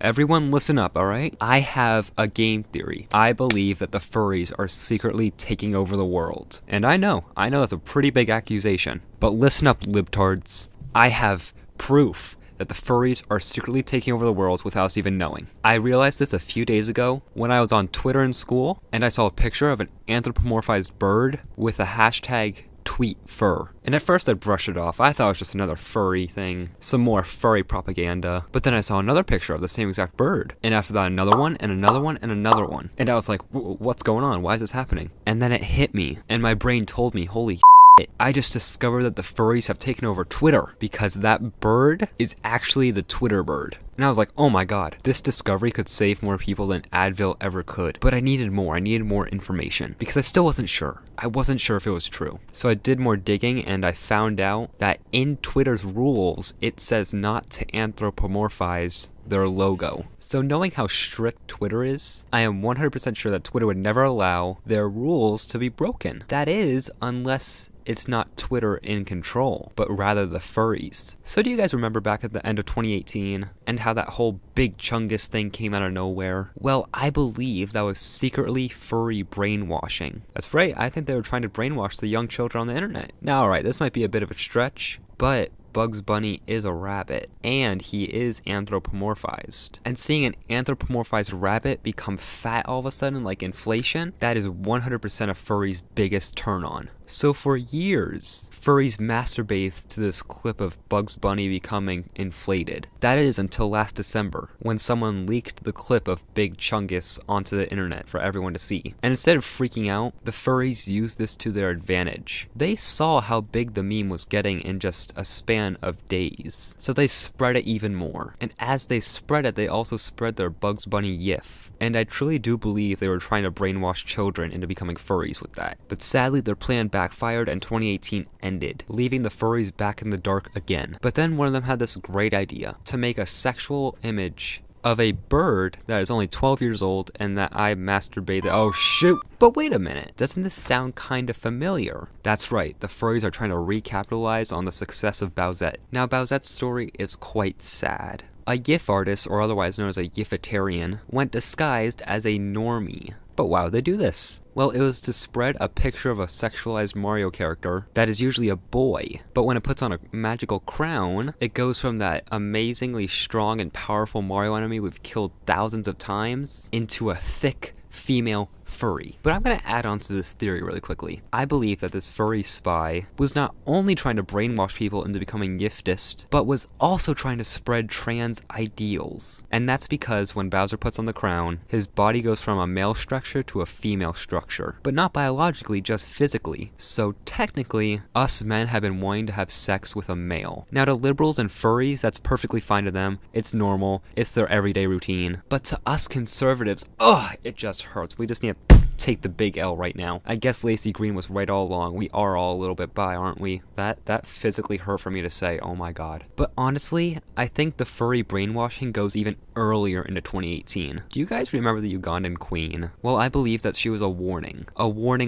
Everyone listen up, alright? I have a game theory. I believe that the furries are secretly taking over the world. And I know that's a pretty big accusation. But listen up, libtards. I have proof that the furries are secretly taking over the world without us even knowing. I realized this a few days ago when I was on Twitter in school, and I saw a picture of an anthropomorphized bird with a hashtag tweetfur. And at first I brushed it off. I thought it was just another furry thing, some more furry propaganda. But then I saw another picture of the same exact bird. And after that, another one, and another one, and another one. And I was like, what's going on? Why is this happening? And then it hit me, and my brain told me, holy I just discovered that the furries have taken over Twitter because that bird is actually the Twitter bird. And I was like, oh my god, this discovery could save more people than Advil ever could. But I needed more information because I still wasn't sure. I wasn't sure if it was true. So I did more digging and I found out that in Twitter's rules, it says not to anthropomorphize their logo. So knowing how strict Twitter is, I am 100% sure that Twitter would never allow their rules to be broken. That is, unless it's not Twitter in control, but rather the furries. So do you guys remember back at the end of 2018 and how that whole big Chungus thing came out of nowhere? Well, I believe that was secretly furry brainwashing. That's right, I think they were trying to brainwash the young children on the internet. Now, alright, this might be a bit of a stretch, but Bugs Bunny is a rabbit, and he is anthropomorphized. And seeing an anthropomorphized rabbit become fat all of a sudden, like inflation, that is 100% a furry's biggest turn on. So for years, furries masturbated to this clip of Bugs Bunny becoming inflated. That is until last December, when someone leaked the clip of Big Chungus onto the internet for everyone to see. And instead of freaking out, the furries used this to their advantage. They saw how big the meme was getting in just a span of days. So they spread it even more. And as they spread it, they also spread their Bugs Bunny gif. And I truly do believe they were trying to brainwash children into becoming furries with that. But sadly, their plan backfired and 2018 ended, leaving the furries back in the dark again. But then one of them had this great idea to make a sexual image of a bird that is only 12 years old and that I masturbated. Oh shoot! But wait a minute, doesn't this sound kind of familiar? That's right, the furries are trying to recapitalize on the success of Bowsette. Now Bowsette's story is quite sad. A GIF artist, or otherwise known as a GIFitarian, went disguised as a normie. But why would they do this? Well, it was to spread a picture of a sexualized Mario character that is usually a boy, but when it puts on a magical crown, it goes from that amazingly strong and powerful Mario enemy we've killed thousands of times into a thick female furry. But I'm going to add on to this theory really quickly. I believe that this furry spy was not only trying to brainwash people into becoming giftist, but was also trying to spread trans ideals. And that's because when Bowser puts on the crown, his body goes from a male structure to a female structure. But not biologically, just physically. So technically, us men have been wanting to have sex with a male. Now to liberals and furries, that's perfectly fine to them. It's normal. It's their everyday routine. But to us conservatives, it just hurts. We just need to take the big L right now. I guess Lacey Green was right all along. We are all a little bit bi, aren't we? That physically hurt for me to say, oh my god. But honestly, I think the furry brainwashing goes even earlier into 2018. Do you guys remember the Ugandan queen? Well, I believe that she was a warning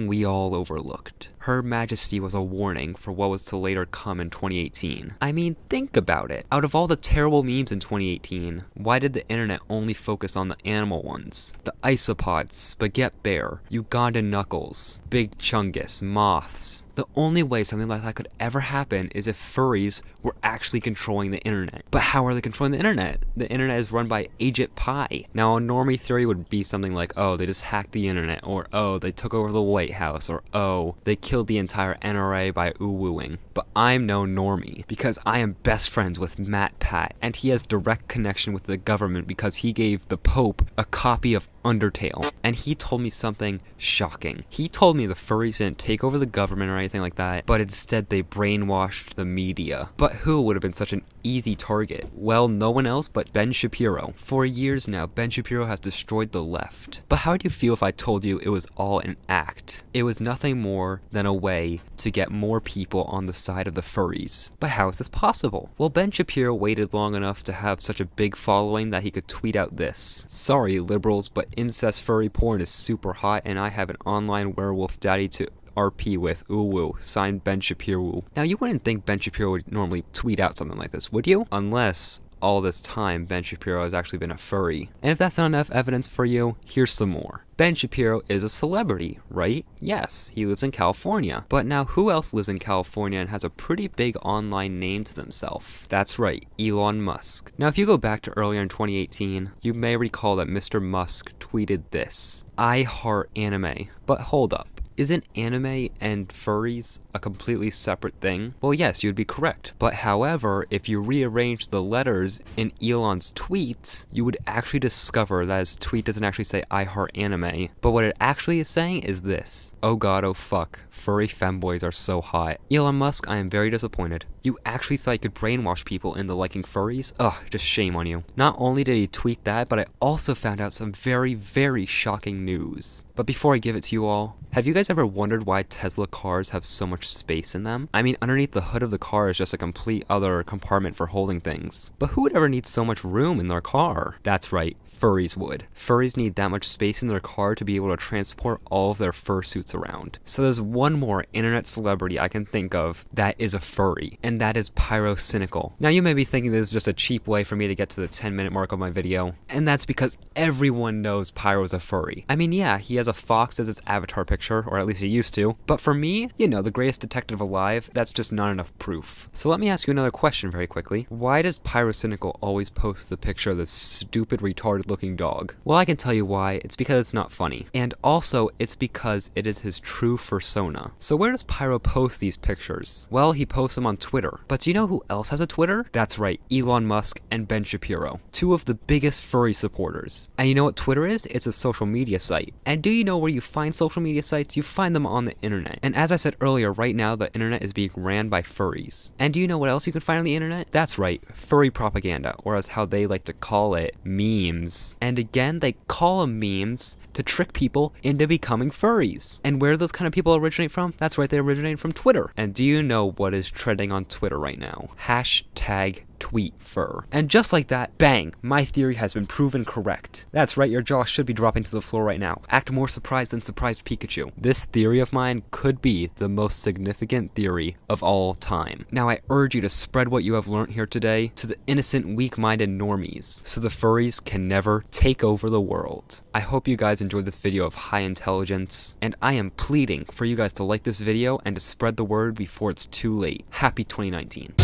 we all overlooked. Her Majesty was a warning for what was to later come in 2018. I mean, think about it. Out of all the terrible memes in 2018, why did the internet only focus on the animal ones? The isopods, Spaghetti Bear, Ugandan Knuckles, Big Chungus, Moths. The only way something like that could ever happen is if furries were actually controlling the internet. But how are they controlling the internet? The internet is run by Agent Pie. Now a normie theory would be something like, oh, they just hacked the internet, or oh, they took over the White House, or oh, they killed the entire NRA by ooh-wooing. But I'm no normie, because I am best friends with Matt Pat, and he has direct connection with the government because he gave the Pope a copy of Undertale, and he told me something shocking. He told me the furries didn't take over the government or anything like that, but instead they brainwashed the media. But who would have been such an easy target? Well, no one else but Ben Shapiro. For years now, Ben Shapiro has destroyed the left. But how would you feel if I told you it was all an act? It was nothing more than a way to get more people on the side of the furries. But how is this possible? Well, Ben Shapiro waited long enough to have such a big following that he could tweet out this. Sorry, liberals, but incest furry porn is super hot and I have an online werewolf daddy to RP with, ooh woo, signed Ben Shapiro. Now you wouldn't think Ben Shapiro would normally tweet out something like this, would you? Unless all this time Ben Shapiro has actually been a furry. And if that's not enough evidence for you, here's some more. Ben Shapiro is a celebrity, right? Yes, he lives in California. But now who else lives in California and has a pretty big online name to themselves? That's right, Elon Musk. Now if you go back to earlier in 2018, you may recall that Mr. Musk tweeted this: "I heart anime." But hold up. Isn't anime and furries a completely separate thing? Well, yes, you'd be correct. But however, if you rearrange the letters in Elon's tweet, you would actually discover that his tweet doesn't actually say "I heart anime," but what it actually is saying is this: "Oh god, oh fuck, furry femboys are so hot." Elon Musk, I am very disappointed. You actually thought you could brainwash people into liking furries? Ugh, just shame on you. Not only did he tweet that, but I also found out some very, very shocking news. But before I give it to you all, have you guys ever wondered why Tesla cars have so much space in them? I mean, underneath the hood of the car is just a complete other compartment for holding things. But who would ever need so much room in their car? That's right, furries would. Furries need that much space in their car to be able to transport all of their fursuits around. So there's one more internet celebrity I can think of that is a furry, and that is Pyrocynical. Now you may be thinking this is just a cheap way for me to get to the 10-minute mark of my video, and that's because everyone knows Pyro's a furry. I mean, yeah, he has a fox as his avatar picture, or at least he used to, but for me, you know, the greatest detective alive, that's just not enough proof. So let me ask you another question very quickly. Why does Pyrocynical always post the picture of this stupid, retarded looking dog? Well, I can tell you why. It's because it's not funny. And also, it's because it is his true persona. So where does Pyro post these pictures? Well, he posts them on Twitter. But do you know who else has a Twitter? That's right, Elon Musk and Ben Shapiro. Two of the biggest furry supporters. And you know what Twitter is? It's a social media site. And do you know where you find social media sites? You find them on the internet. And as I said earlier, right now the internet is being ran by furries. And do you know what else you can find on the internet? That's right, furry propaganda, or as how they like to call it, memes. And again, they call them memes to trick people into becoming furries. And where do those kind of people originate from? That's right, they originate from Twitter. And do you know what is trending on Twitter right now? Hashtag tweetfur. And just like that, bang, my theory has been proven correct. That's right, your jaw should be dropping to the floor right now. Act more surprised than surprised Pikachu. This theory of mine could be the most significant theory of all time. Now I urge you to spread what you have learned here today to the innocent, weak-minded normies, so the furries can never take over the world. I hope you guys enjoyed this video of high intelligence, and I am pleading for you guys to like this video and to spread the word before it's too late. Happy 2019.